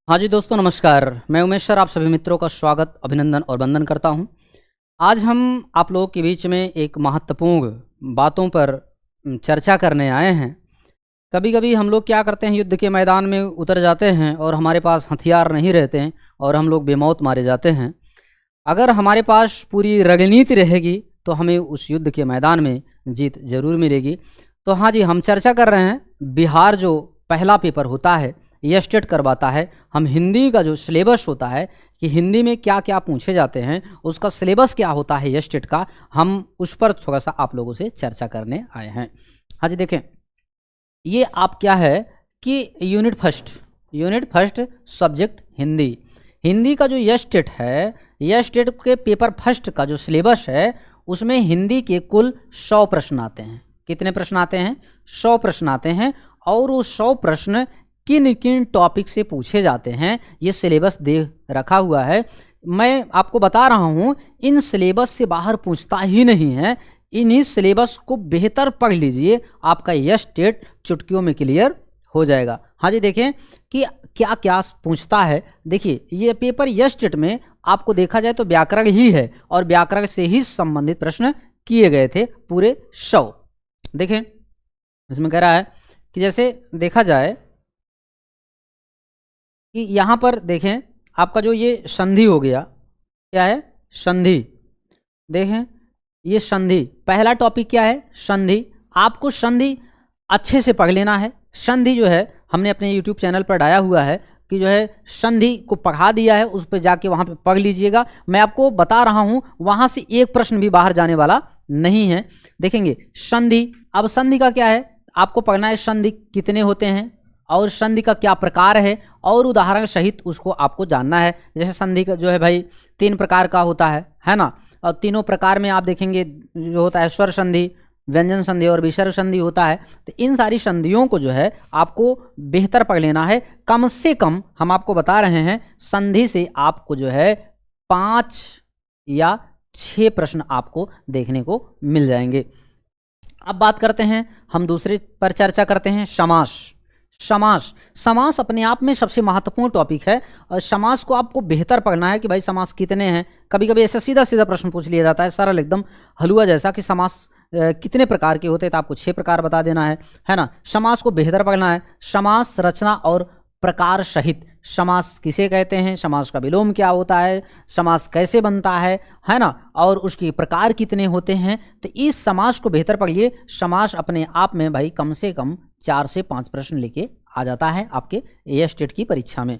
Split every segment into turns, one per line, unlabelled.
हाँ जी दोस्तों, नमस्कार। मैं उमेश सर आप सभी मित्रों का स्वागत, अभिनंदन और वंदन करता हूँ। आज हम आप लोगों के बीच में एक महत्वपूर्ण बातों पर चर्चा करने आए हैं। कभी कभी हम लोग क्या करते हैं, युद्ध के मैदान में उतर जाते हैं और हमारे पास हथियार नहीं रहते हैं और हम लोग बेमौत मारे जाते हैं। अगर हमारे पास पूरी रणनीति रहेगी तो हमें उस युद्ध के मैदान में जीत जरूर मिलेगी। तो हाँ जी, हम चर्चा कर रहे हैं बिहार जो पहला पेपर होता है ये स्टेट करवाता है। हम हिंदी का जो सिलेबस होता है कि हिंदी में क्या क्या पूछे जाते हैं, उसका सिलेबस क्या होता है ये स्टेट का, हम उस पर थोड़ा सा आप लोगों से चर्चा करने आए हैं। हाँ जी, देखें, ये आप क्या है कि unit first subject Hindi. Hindi का जो यह स्टेट है, यह स्टेट के पेपर फर्स्ट का जो सिलेबस है उसमें हिंदी के कुल 100 प्रश्न आते हैं। कितने प्रश्न आते हैं? 100 प्रश्न आते हैं। और वो 100 प्रश्न किन किन टॉपिक से पूछे जाते हैं ये सिलेबस दे रखा हुआ है। मैं आपको बता रहा हूँ, इन सिलेबस से बाहर पूछता ही नहीं है। इन्हीं सिलेबस को बेहतर पढ़ लीजिए, आपका यह स्टेट चुटकियों में क्लियर हो जाएगा। हाँ जी, देखें कि क्या क्या पूछता है। देखिए, ये पेपर यह स्टेट में आपको देखा जाए तो व्याकरण ही है और व्याकरण से ही संबंधित प्रश्न किए गए थे पूरे 100। देखें, इसमें कह रहा है कि जैसे देखा जाए कि यहाँ पर देखें, आपका जो ये संधि हो गया, क्या है? संधि। देखें, ये संधि, पहला टॉपिक क्या है? संधि। आपको संधि अच्छे से पढ़ लेना है। संधि जो है हमने अपने YouTube चैनल पर डाला हुआ है कि जो है संधि को पढ़ा दिया है, उस पर जाके वहाँ पे पढ़ लीजिएगा। मैं आपको बता रहा हूँ, वहाँ से एक प्रश्न भी बाहर जाने वाला नहीं है। देखेंगे संधि। अब संधि का क्या है, आपको पढ़ना है संधि कितने होते हैं और संधि का क्या प्रकार है और उदाहरण सहित उसको आपको जानना है। जैसे संधि का जो है भाई 3 प्रकार का होता है ना। और तीनों प्रकार में आप देखेंगे जो होता है स्वर संधि, व्यंजन संधि और विसर्ग संधि होता है। तो इन सारी संधियों को जो है आपको बेहतर पढ़ लेना है। कम से कम हम आपको बता रहे हैं, संधि से आपको जो है 5 या 6 प्रश्न आपको देखने को मिल जाएंगे। अब बात करते हैं, हम दूसरे पर चर्चा करते हैं, समास। समास अपने आप में सबसे महत्वपूर्ण टॉपिक है और समास को आपको बेहतर पढ़ना है कि भाई समास कितने हैं। कभी कभी ऐसा सीधा सीधा प्रश्न पूछ लिया जाता है, सरल एकदम हलवा जैसा, कि समास कितने प्रकार के होते हैं, तो आपको 6 प्रकार बता देना है ना। समास को बेहतर पढ़ना है। समास रचना और प्रकार सहित, समास किसे कहते हैं, समास का विलोम क्या होता है, समास कैसे बनता है ना, और उसके प्रकार कितने होते हैं। तो इस समास को बेहतर पढ़िए। समास अपने आप में भाई कम से कम 4 से 5 प्रश्न लेके आ जाता है आपके ये स्टेट की परीक्षा में।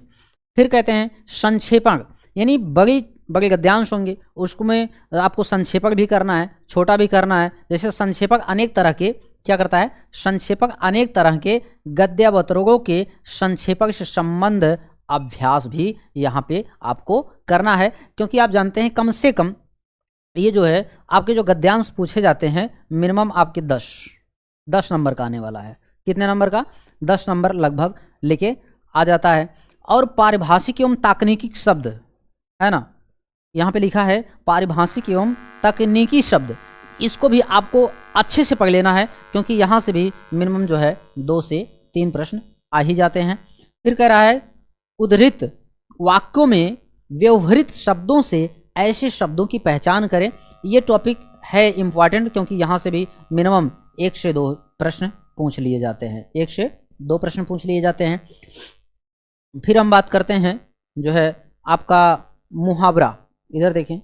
फिर कहते हैं संक्षेपण, यानी बड़ी बड़े गद्यांश होंगे, उसको में आपको संक्षेपक भी करना है, छोटा भी करना है। जैसे संक्षेपक अनेक तरह के क्या करता है, संक्षेपक अनेक तरह के गद्यावतरणों के संक्षेपक से संबंध अभ्यास भी यहाँ पे आपको करना है। क्योंकि आप जानते हैं कम से कम ये जो है आपके जो गद्यांश पूछे जाते हैं मिनिमम आपके 10 नंबर का आने वाला है। कितने नंबर का? 10 नंबर लगभग लेके आ जाता है। और पारिभाषिक एवं तकनीकी शब्द है ना, यहाँ पे लिखा है पारिभाषिक एवं तकनीकी शब्द, इसको भी आपको अच्छे से पढ़ लेना है क्योंकि यहाँ से भी मिनिमम जो है 2 से 3 प्रश्न आ ही जाते हैं। फिर कह रहा है उद्धृत वाक्यों में व्यवहारित शब्दों से ऐसे शब्दों की पहचान करें। ये टॉपिक है इम्पॉर्टेंट क्योंकि यहाँ से भी मिनिमम 1 से 2 प्रश्न पूछ लिए जाते हैं, 1 से 2 प्रश्न पूछ लिए जाते हैं। फिर हम बात करते हैं जो है आपका मुहावरा। इधर देखें,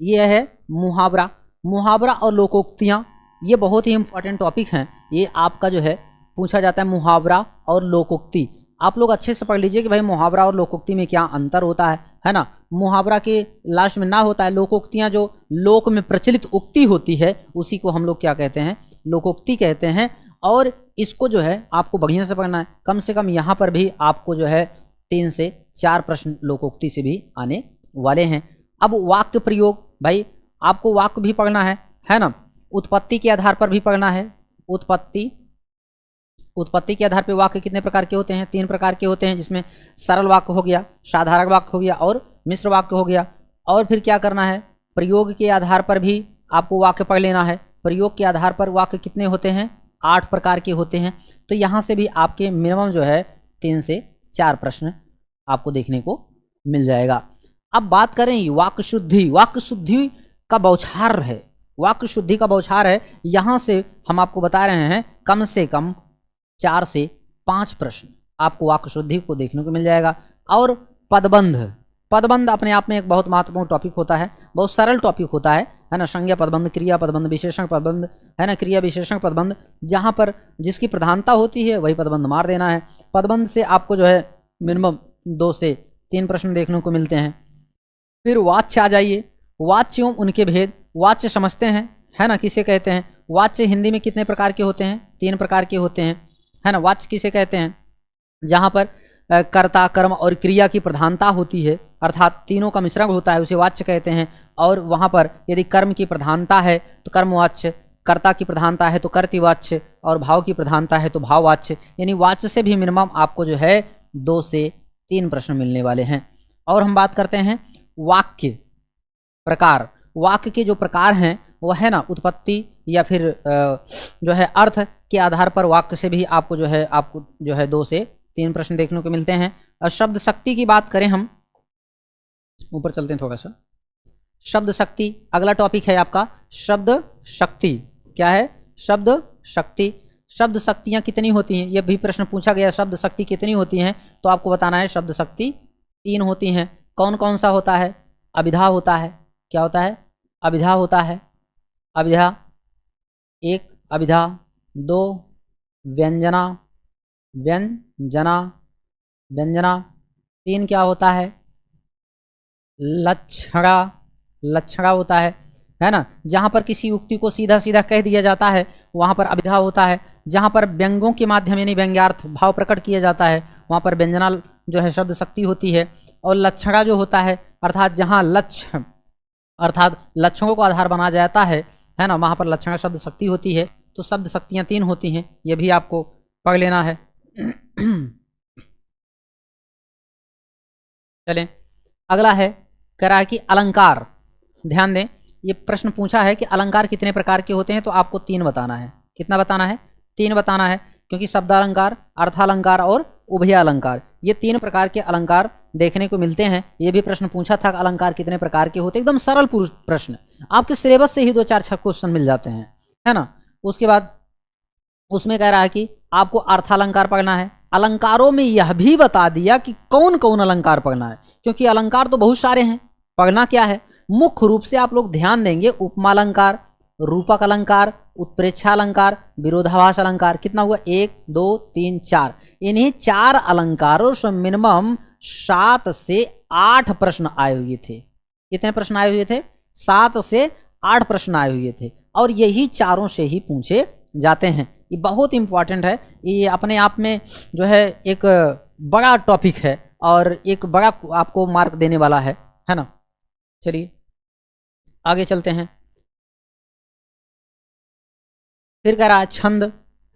ये है मुहावरा और लोकोक्तियाँ, ये बहुत ही इंपॉर्टेंट टॉपिक हैं। ये आपका जो है पूछा जाता है मुहावरा और लोकोक्ति। आप लोग अच्छे से पढ़ लीजिए कि भाई मुहावरा और लोकोक्ति में क्या अंतर होता है ना। मुहावरा के लास्ट में ना होता है, लोकोक्तियाँ जो लोक में प्रचलित उक्ति होती है उसी को हम लोग क्या कहते हैं, लोकोक्ति कहते हैं। और इसको जो है आपको बढ़िया से पढ़ना है। कम से कम यहाँ पर भी आपको जो है 3 से 4 प्रश्न लोकोक्ति से भी आने वाले हैं। अब वाक्य प्रयोग, भाई आपको वाक्य भी पढ़ना है ना। उत्पत्ति के आधार पर भी पढ़ना है। उत्पत्ति के आधार पर वाक्य कितने प्रकार के होते हैं? 3 प्रकार के होते हैं, जिसमें सरल वाक्य हो गया, साधारण वाक्य हो गया और मिश्र वाक्य हो गया। और फिर क्या करना है, प्रयोग के आधार पर भी आपको वाक्य पढ़ लेना है। प्रयोग के आधार पर वाक्य कितने होते हैं? 8 प्रकार के होते हैं। तो यहाँ से भी आपके मिनिमम जो है 3 से 4 प्रश्न आपको देखने को मिल जाएगा। अब बात करें वाक् शुद्धि। वाक् शुद्धि का बौछार है, वाक् शुद्धि का बौछार है। यहां से हम आपको बता रहे हैं कम से कम 4 से 5 प्रश्न आपको वाक् शुद्धि को देखने को मिल जाएगा। और पदबंध, पदबंध अपने आप में एक बहुत महत्वपूर्ण टॉपिक होता है, बहुत सरल टॉपिक होता है ना। संज्ञा पदबंध, क्रिया पदबंध, विशेषण पदबंध, है ना, क्रिया विशेषण पदबंध, जहां पर जिसकी प्रधानता होती है वही पदबंध मार देना है। पदबंध से आपको जो है मिनिमम 2 से 3 प्रश्न देखने को मिलते हैं। फिर वाच्य आ जाइए। वाच्य एवं उनके भेद। वाच्य समझते हैं, है ना, किसे कहते हैं? वाच्य हिंदी में कितने प्रकार के होते हैं? 3 प्रकार के होते हैं, है ना। वाच्य किसे कहते हैं? जहां पर कर्ता, कर्म और क्रिया की प्रधानता होती है, अर्थात तीनों का मिश्रण होता है, उसे वाच्य कहते हैं। और वहां पर यदि कर्म की प्रधानता है तो कर्मवाच्य, कर्ता की प्रधानता है तो कर्तृवाच्य, और भाव की प्रधानता है तो भाववाच्य। यानी वाच्य से भी मिनिमम आपको जो है 2 से 3 प्रश्न मिलने वाले हैं। और हम बात करते हैं वाक्य प्रकार। वाक्य के जो प्रकार हैं वो है ना, उत्पत्ति या फिर जो है अर्थ के आधार पर वाक्य से भी आपको जो है 2 से 3 प्रश्न देखने को मिलते हैं। और शब्द शक्ति की बात करें, हम ऊपर चलते हैं थोड़ा सा। शब्द शक्ति अगला टॉपिक है आपका, शब्द शक्ति। क्या है? शब्द शक्ति। शब्द शक्तियाँ कितनी होती हैं, यह भी प्रश्न पूछा गया, शब्द शक्ति कितनी होती हैं? तो आपको बताना है शब्द शक्ति 3 होती हैं। कौन कौन सा होता है? अभिधा होता है। क्या होता है? अभिधा होता है। अभिधा 1, अभिधा 2, व्यंजना, व्यंजना, व्यंजना 3 क्या होता है? लक्षणा, लक्षणा होता है ना। जहां पर किसी उक्ति को सीधा सीधा कह दिया जाता है वहां पर अभिधा होता है। जहां पर व्यंग्यों के माध्यम यानी व्यंग्यार्थ भाव प्रकट किया जाता है वहां पर व्यंजना जो है शब्द शक्ति होती है। और लक्षणा जो होता है, अर्थात जहां लक्ष्य अर्थात लक्षणों को आधार बनाया जाता है ना, वहां पर लक्षणा शब्द शक्ति होती है। तो शब्द शक्तियां 3 होती हैं, यह भी आपको पढ़ लेना है। चलें, अगला है कह रहा है कि अलंकार। ध्यान दें, ये प्रश्न पूछा है कि अलंकार कितने प्रकार के होते हैं, तो आपको 3 बताना है। कितना बताना है? 3 बताना है, क्योंकि शब्दालंकार, अर्थालंकार और उभय अलंकार, ये 3 प्रकार के अलंकार देखने को मिलते हैं। ये भी प्रश्न पूछा था, अलंकार कितने प्रकार के होते हैं। एकदम सरल प्रश्न, आपके सिलेबस से ही 2-4-6 क्वेश्चन मिल जाते हैं, है ना। उसके बाद उसमें कह रहा है कि आपको अर्थालंकार पढ़ना है। अलंकारों में यह भी बता दिया कि कौन कौन अलंकार पढ़ना है, क्योंकि अलंकार तो बहुत सारे हैं। पढ़ना क्या है? मुख्य रूप से आप लोग ध्यान देंगे उपमा अलंकार, रूपक अलंकार, उत्प्रेक्षा अलंकार, विरोधाभास अलंकार। कितना हुआ? 1, 2, 3, 4। इन्हीं 4 अलंकारों से मिनिमम 7 से 8 प्रश्न आए हुए थे। कितने प्रश्न आए हुए थे? 7 से 8 प्रश्न आए हुए थे, और यही चारों से ही पूछे जाते हैं। ये बहुत इंपॉर्टेंट है, ये अपने आप में जो है एक बड़ा टॉपिक है और एक बड़ा आपको मार्क देने वाला है ना। चलिए आगे चलते हैं। फिर कह रहा है छंद,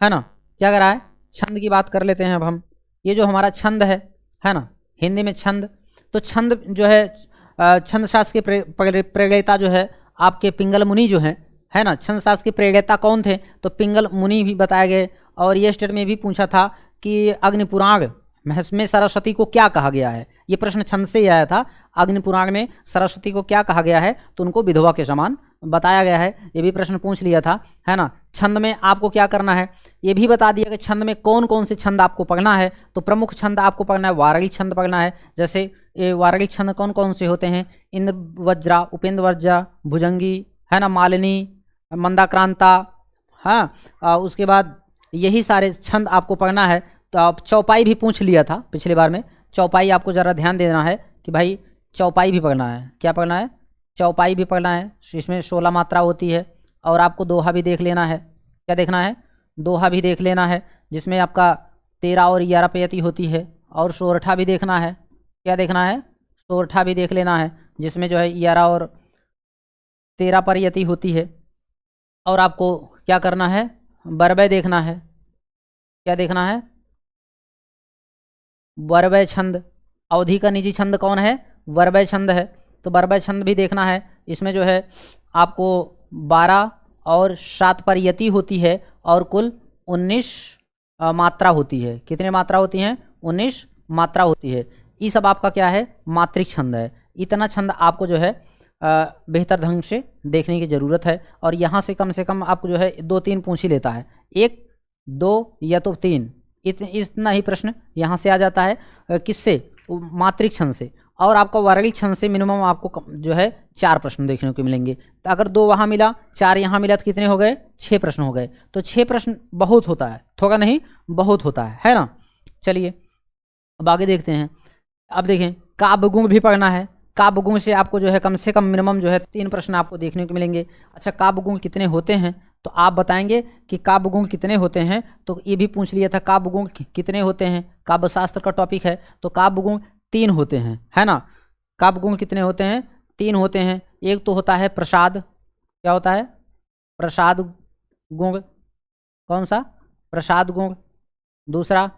है ना। क्या कह रहा है? छंद की बात कर लेते हैं अब हम। ये जो हमारा छंद है ना, हिंदी में छंद, तो छंद जो है छंद शास्त्र के प्रेरणेता जो है आपके पिंगल मुनि जो हैं, है ना। छंद शास्त्र के प्रेरणेता कौन थे? तो पिंगल मुनि भी बताए गए। और ये स्टेट में भी पूछा था कि अग्निपुराण में सरस्वती को क्या कहा गया है। ये प्रश्न छंद से ही आया था। अग्निपुराण में सरस्वती को क्या कहा गया है? तो उनको विधवा के समान बताया गया है। ये भी प्रश्न पूछ लिया था, है ना। छंद में आपको क्या करना है, ये भी बता दिया कि छंद में कौन कौन से छंद आपको पढ़ना है। तो प्रमुख छंद आपको पढ़ना है, वारली छंद पढ़ना है। जैसे ये वारली छंद कौन कौन से होते हैं? इंद्र वज्रा, उपेंद्र वज्रा, भुजंगी, है ना, मालिनी, मंदाक्रांता, हाँ। उसके बाद यही सारे छंद आपको पढ़ना है। तो आप चौपाई भी पूछ लिया था पिछली बार में। चौपाई आपको ज़रा ध्यान देना है कि भाई चौपाई भी पढ़ना है। क्या पढ़ना है? चौपाई भी पढ़ना है। इसमें 16 मात्रा होती है। और आपको दोहा भी देख लेना है। क्या देखना है? दोहा भी देख लेना है, जिसमें आपका 13 और 11 पेयति होती है। और सोरठा भी देखना है। क्या देखना है? सोरठा भी देख लेना है, जिसमें जो है 11 और 13 परियति होती है। और आपको क्या करना है? बरबय देखना है। क्या देखना है? बरबय छंद। अवधि का निजी छंद कौन है? बरबय छंद है। तो बरबय छंद भी देखना है। इसमें जो है आपको 12 और 7 परियति होती है और कुल 19 मात्रा होती है। कितने मात्रा होती हैं? 19 मात्रा होती है। ये सब आपका क्या है, मात्रिक छंद है। इतना छंद आपको जो है बेहतर ढंग से देखने की ज़रूरत है। और यहाँ से कम आपको जो है 2-3 पूछ ही लेता है, 1, 2 या तो 3, इतना ही प्रश्न यहाँ से आ जाता है। किससे, मात्रिक छंद से। और आपका वर्गिक छंद से मिनिमम आपको जो है 4 प्रश्न देखने को मिलेंगे। तो अगर 2 वहाँ मिला, 4 यहाँ मिला, तो कितने हो गए, 6 प्रश्न हो गए। तो 6 प्रश्न बहुत होता है, थोड़ा नहीं बहुत होता है ना। चलिए अब आगे देखते हैं। अब देखें, काव्य गुण भी पढ़ना है। काव्य गुण से आपको जो है कम से कम मिनिमम जो है 3 प्रश्न आपको देखने को मिलेंगे। अच्छा, काव्य गुण कितने होते हैं, तो आप बताएंगे कि काव्य गुण कितने होते हैं। तो ये भी पूछ लिया था, काव्य गुण कितने होते हैं, काव्य शास्त्र का टॉपिक है। तो काव्य गुण 3 होते हैं, है ना। काव्य गुण कितने होते हैं, 3 होते हैं। एक तो होता है प्रसाद, क्या होता है, प्रसाद गुण, कौन सा, प्रसाद गुण। दूसरा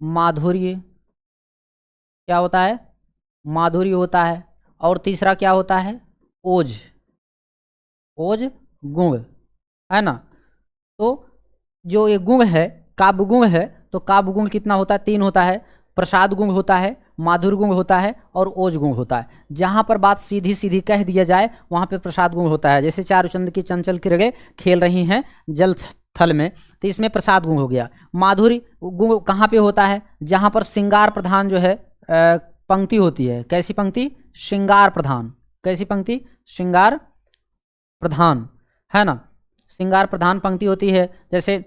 माधुर्य, क्या होता है, माधुर्य होता है। और तीसरा क्या होता है, ओज, ओज गुण, है ना। तो जो ये गुण है, काव्य गुण है, तो काव्य गुण कितना होता है, 3 होता है। प्रसाद गुण होता है, माधुर्य गुण होता है और ओज गुण होता है। जहाँ पर बात सीधी सीधी कह दिया जाए वहाँ पे प्रसाद गुण होता है। जैसे चारुचंद की चंचल किरणें खेल रही हैं जल थल में, तो इसमें प्रसाद गुण हो गया। माधुर्य गुण कहाँ पे होता है, जहाँ पर श्रृंगार प्रधान जो है पंक्ति होती है। कैसी पंक्ति, श्रृंगार प्रधान। कैसी पंक्ति, श्रृंगार प्रधान, है ना। श्रृंगार प्रधान पंक्ति होती है। जैसे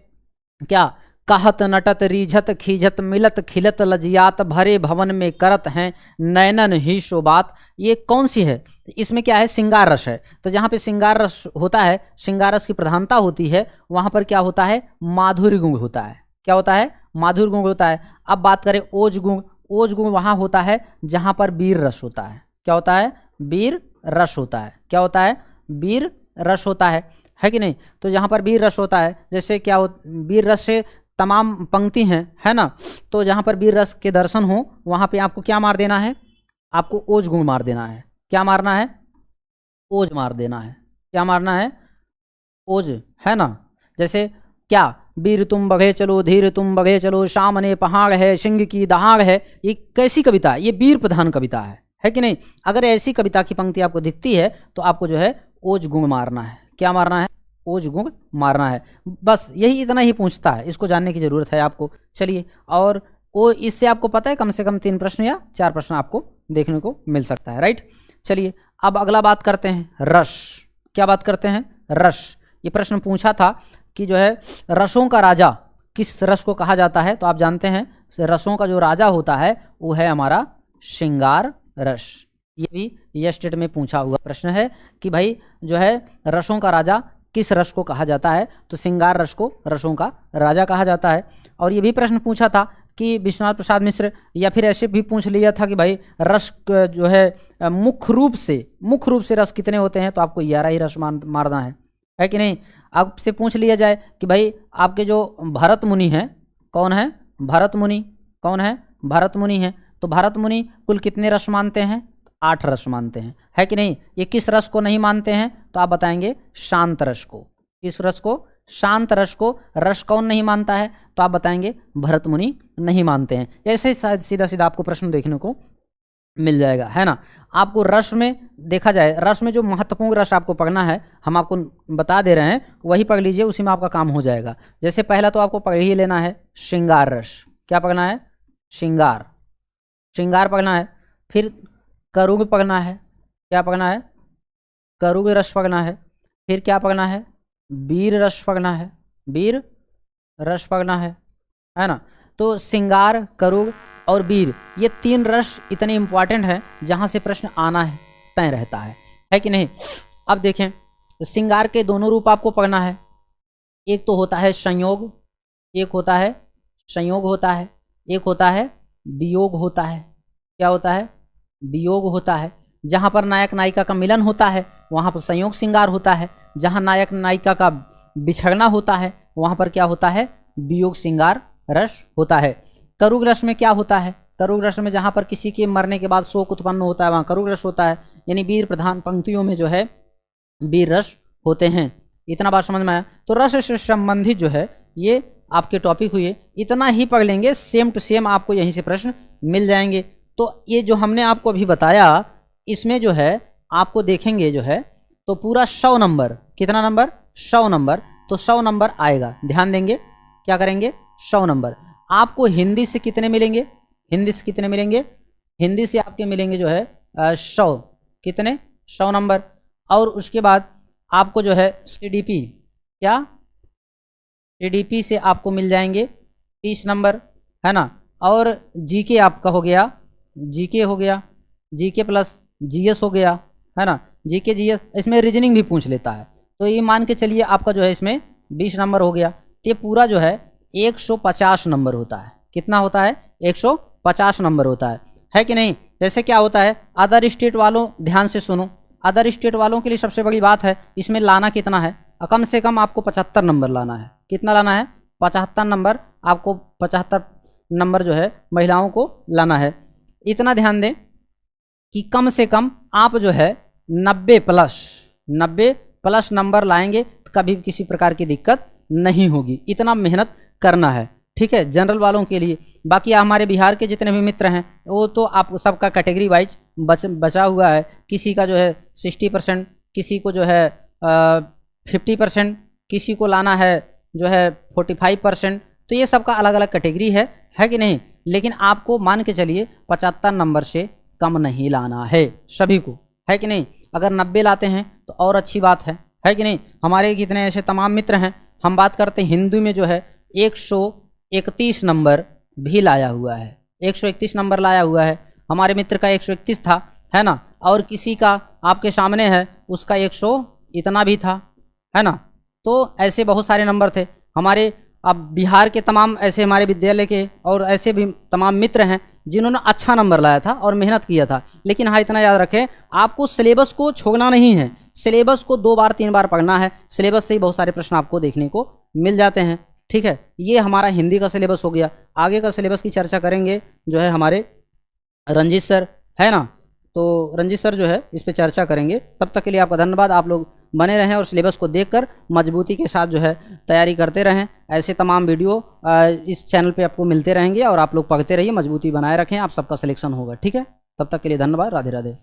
क्या, कहत नटत रीझत खीझत मिलत खिलत लजियात भरे भवन में करत हैं नैनन ही शोबात। ये कौन सी है, इसमें क्या है, श्रृंगार रस है। तो जहाँ पे श्रृंगार रस होता है, श्रृंगार रस की प्रधानता होती है, वहाँ पर क्या होता है, माधुर्य गुण होता है। क्या होता है, माधुर्य गुण होता है। अब बात करें ओज गुण, ओज गुण वहाँ होता है जहाँ पर वीर रस होता है। क्या होता है, वीर रस होता है। क्या होता है, वीर रस होता है कि नहीं। तो जहाँ पर वीर रस होता है, जैसे क्या हो, वीर रस से तमाम पंक्ति हैं, है ना। तो जहाँ पर वीर रस के दर्शन हो वहाँ पे आपको क्या मार देना है, आपको ओज गुण मार देना है। क्या मारना है, ओज मार देना है। क्या मारना है, ओज, है ना। जैसे क्या, वीर तुम बघे चलो, धीर तुम बघे चलो, सामने पहाड़ है, सिंह की दहाड़ है। ये कैसी कविता है, ये वीर प्रधान कविता है कि नहीं। अगर ऐसी कविता की पंक्ति आपको दिखती है तो आपको जो है ओज गुण मारना है। क्या मारना है, ओज गुण मारना है। बस यही इतना ही पूछता है, इसको जानने की जरूरत है आपको। चलिए, और वो इससे आपको पता है कम से कम 3 प्रश्न या 4 प्रश्न आपको देखने को मिल सकता है, राइट। चलिए अब अगला बात करते हैं, रस। क्या बात करते हैं, रस। ये प्रश्न पूछा था कि जो है रसों का राजा किस रस को कहा जाता है। तो आप जानते हैं रसों का जो राजा होता है वो है हमारा श्रृंगार रस। ये भी यस्टेट में पूछा हुआ प्रश्न है कि भाई जो है रसों का राजा किस रस को कहा जाता है। तो श्रृंगार रस को रसों का राजा कहा जाता है। और ये भी प्रश्न पूछा था कि विश्वनाथ प्रसाद मिश्र, या फिर ऐसे भी पूछ लिया था कि भाई रस जो है मुख्य रूप से रस कितने होते हैं। तो आपको 11 ही रस मारना है कि नहीं। आपसे पूछ लिया जाए कि भाई आपके जो भरत मुनि हैं, कौन है, भरत मुनि, कौन है, भरत मुनि है। तो भरत मुनि कुल कितने रस मानते हैं, 8 रस मानते हैं, है कि नहीं। ये किस रस को नहीं मानते हैं, तो आप बताएंगे शांत रस को। किस रस को, शांत रस को। रस कौन नहीं मानता है, तो आप बताएंगे भरत मुनि नहीं मानते हैं। ऐसे ही सीधा सीधा आपको प्रश्न देखने को मिल जाएगा, है ना। आपको रस में देखा जाए, रस में जो महत्वपूर्ण रस आपको पढ़ना है हम आपको बता दे रहे हैं, वही पढ़ लीजिए, उसी में आपका काम हो जाएगा। जैसे पहला तो आपको पढ़ ही लेना है श्रृंगार रस। क्या पढ़ना है, श्रृंगार, श्रृंगार पढ़ना है। फिर करुग पढ़ना है। क्या पढ़ना है, करुग रस पढ़ना है। फिर क्या पढ़ना है, वीर रस पढ़ना है, वीर रस पढ़ना है ना। तो श्रृंगार, करुग और वीर, ये 3 रस इतने इंपॉर्टेंट हैं जहाँ से प्रश्न आना है तय रहता है कि नहीं। अब देखें, श्रृंगार के दोनों रूप आपको पढ़ना है। एक तो होता है संयोग, एक होता है संयोग होता है, एक होता है वियोग होता है। क्या होता है, वियोग होता है। जहाँ पर नायक नायिका का मिलन होता है वहाँ पर संयोग श्रृंगार होता है। जहाँ नायक नायिका का बिछड़ना होता है वहाँ पर क्या होता है, वियोग श्रृंगार रस होता है। करुग रस में क्या होता है, करुग रस में जहाँ पर किसी के मरने के बाद शोक उत्पन्न होता है वहाँ करुग रस होता है। यानी वीर प्रधान पंक्तियों में जो है वीर रस होते हैं। इतना बात समझ में आया। तो रस से संबंधित जो है ये आपके टॉपिक हुए, इतना ही पढ़ लेंगे, सेम टू सेम आपको यहीं से प्रश्न मिल जाएंगे। तो ये जो हमने आपको अभी बताया इसमें जो है आपको देखेंगे जो है तो पूरा 100 नंबर, कितना नंबर, 100 नंबर, तो 100 नंबर आएगा। ध्यान देंगे, क्या करेंगे, 100 नंबर। आपको हिंदी से कितने मिलेंगे, हिंदी से कितने मिलेंगे, हिंदी से आपके मिलेंगे जो है 100, कितने, 100 नंबर। और उसके बाद आपको जो है सीडीपी, क्या, सीडीपी से आपको मिल जाएंगे 30 नंबर, है ना। और जीके आपका हो गया, जीके हो गया, जीके प्लस जीएस हो गया, है ना। जीके जीएस, इसमें रीजनिंग भी पूछ लेता है, तो ये मान के चलिए आपका जो है इसमें 20 नंबर हो गया। तो ये पूरा जो है 150 नंबर होता है। कितना होता है, 150 नंबर होता है कि नहीं। जैसे क्या होता है, अदर स्टेट वालों ध्यान से सुनो, अदर स्टेट वालों के लिए सबसे बड़ी बात है इसमें लाना कितना है, कम से कम आपको 75 नंबर लाना है। कितना लाना है, 75 नंबर, आपको 75 नंबर जो है महिलाओं को लाना है। इतना ध्यान दें कि कम से कम आप जो है 90 प्लस नंबर लाएंगे तो कभी किसी प्रकार की दिक्कत नहीं होगी। इतना मेहनत करना है, ठीक है, जनरल वालों के लिए। बाकी हमारे बिहार के जितने भी मित्र हैं वो तो आप सबका कैटेगरी वाइज बचा हुआ है। किसी का जो है 60%, किसी को जो है 50%, किसी को लाना है जो है 45%। तो ये सबका अलग अलग कैटेगरी है कि नहीं। लेकिन आपको मान के चलिए 75 नंबर से कम नहीं लाना है सभी को, है कि नहीं। अगर 90 लाते हैं तो और अच्छी बात है कि नहीं। हमारे कितने ऐसे तमाम मित्र हैं, हम बात करते हैं हिंदू में जो है 131 नंबर भी लाया हुआ है, 131 नंबर लाया हुआ है। हमारे मित्र का 131 था, है ना। और किसी का आपके सामने है उसका 100 इतना भी था, है ना। तो ऐसे बहुत सारे नंबर थे हमारे। अब बिहार के तमाम ऐसे हमारे विद्यालय के और ऐसे भी तमाम मित्र हैं जिन्होंने अच्छा नंबर लाया था और मेहनत किया था। लेकिन हाँ, इतना याद रखें, आपको सिलेबस को छोड़ना नहीं है, सिलेबस को 2 बार 3 बार पढ़ना है। सिलेबस से ही बहुत सारे प्रश्न आपको देखने को मिल जाते हैं, ठीक है। ये हमारा हिंदी का सिलेबस हो गया। आगे का सिलेबस की चर्चा करेंगे जो है हमारे रंजीत सर, है ना। तो रंजीत सर जो है इस पर चर्चा करेंगे। तब तक के लिए आपका धन्यवाद। आप लोग बने रहें और सिलेबस को देखकर मजबूती के साथ जो है तैयारी करते रहें। ऐसे तमाम वीडियो इस चैनल पे आपको मिलते रहेंगे और आप लोग पढ़ते रहिए, मजबूती बनाए रखें, आप सबका सिलेक्शन होगा, ठीक है। तब तक के लिए धन्यवाद। राधे राधे।